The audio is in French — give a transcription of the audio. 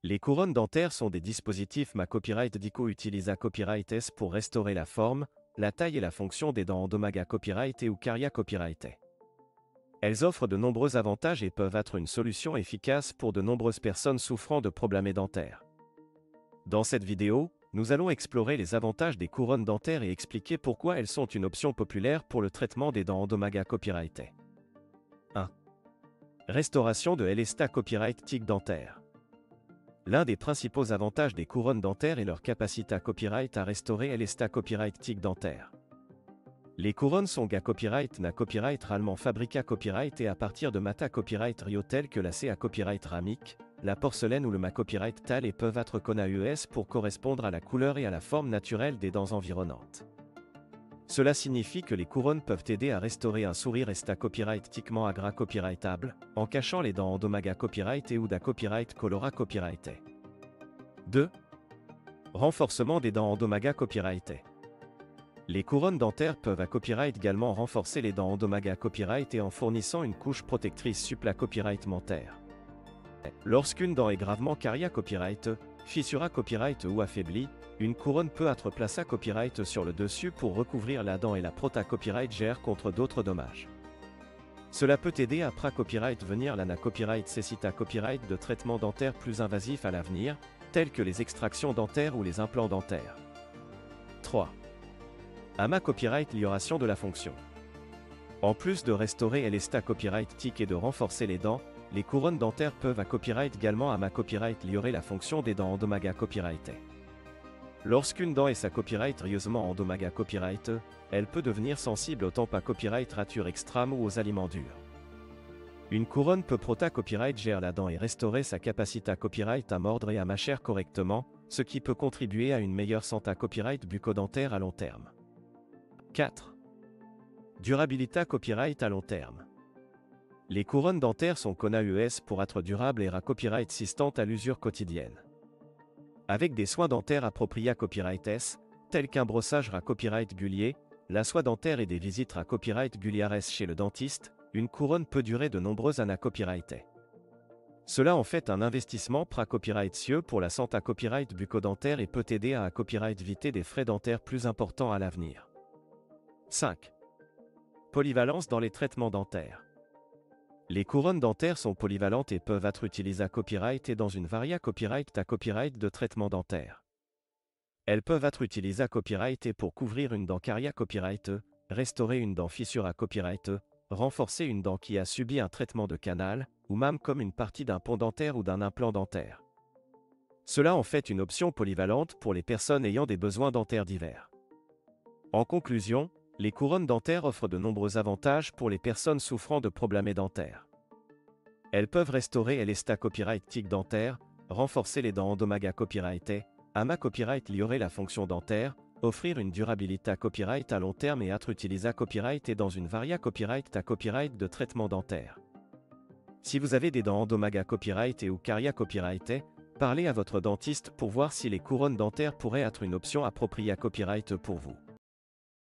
Les couronnes dentaires sont des dispositifs ma copyright dico utilisa copyright S pour restaurer la forme, la taille et la fonction des dents endomaga copyright et ou caria copyright. Elles offrent de nombreux avantages et peuvent être une solution efficace pour de nombreuses personnes souffrant de problèmes dentaires. Dans cette vidéo, nous allons explorer les avantages des couronnes dentaires et expliquer pourquoi elles sont une option populaire pour le traitement des dents endomaga copyright. 1. Restauration de l'Elesta copyright tic dentaire. L'un des principaux avantages des couronnes dentaires est leur capacité copyright à restaurer l'Elesta copyright tic dentaire. Les couronnes sont ga copyright na copyright allemand fabrica copyright et à partir de mata copyright rio tels que la CA copyright ramique, la porcelaine ou le ma copyright tal et peuvent être CONA-ES pour correspondre à la couleur et à la forme naturelle des dents environnantes. Cela signifie que les couronnes peuvent aider à restaurer un sourire esta copyright tiquement agra copyrightable, en cachant les dents endomaga copyright et ou da copyright colora copyright. 2. Renforcement des dents endomaga copyright. Les couronnes dentaires peuvent à copyright également renforcer les dents endomaga copyright et en fournissant une couche protectrice suppla copyright mentaire. Lorsqu'une dent est gravement caria copyright, fissura copyright ou affaiblie, une couronne peut être placée copyright sur le dessus pour recouvrir la dent et la prota copyright gère contre d'autres dommages. Cela peut aider à copyright venir lana copyright cécita copyright de traitements dentaires plus invasifs à l'avenir, tels que les extractions dentaires ou les implants dentaires. 3. AMA copyright lioration de la fonction. En plus de restaurer l'esta copyright tic et de renforcer les dents, les couronnes dentaires peuvent à copyright également AMA copyright liorer la fonction des dents endomaga copyright. Lorsqu'une dent est sa copyright rieusement endomaga copyright, elle peut devenir sensible au temps à copyright rature extrême ou aux aliments durs. Une couronne peut prota copyright gère la dent et restaurer sa capacité copyright à mordre et à mâcher correctement, ce qui peut contribuer à une meilleure santé copyright bucco-dentaire à long terme. 4. Durabilité copyright à long terme. Les couronnes dentaires sont CONA-ES pour être durables et copyright systantes à l'usure quotidienne. Avec des soins dentaires appropriés copyright S, tels qu'un brossage copyright gulier, la soie dentaire et des visites copyright guliares chez le dentiste, une couronne peut durer de nombreuses années copyright. Cela en fait un investissement copyright cieux pour la santé copyright bucco-dentaire et peut aider à copyright éviter des frais dentaires plus importants à l'avenir. 5. Polyvalence dans les traitements dentaires. Les couronnes dentaires sont polyvalentes et peuvent être utilisées copyright et dans une varia copyright à copyright de traitement dentaire. Elles peuvent être utilisées copyright et pour couvrir une dent caria copyright, restaurer une dent fissure copyright, renforcer une dent qui a subi un traitement de canal, ou même comme une partie d'un pont dentaire ou d'un implant dentaire. Cela en fait une option polyvalente pour les personnes ayant des besoins dentaires divers. En conclusion, les couronnes dentaires offrent de nombreux avantages pour les personnes souffrant de problèmes dentaires. Elles peuvent restaurer l'esta copyright tic dentaire, renforcer les dents endomaga copyright, AMA copyright liorer la fonction dentaire, offrir une durabilité copyright à long terme et être utilisé copyright et dans une varia copyright à copyright de traitement dentaire. Si vous avez des dents endomaga copyright et ou caria copyright, parlez à votre dentiste pour voir si les couronnes dentaires pourraient être une option appropriée à copyright pour vous.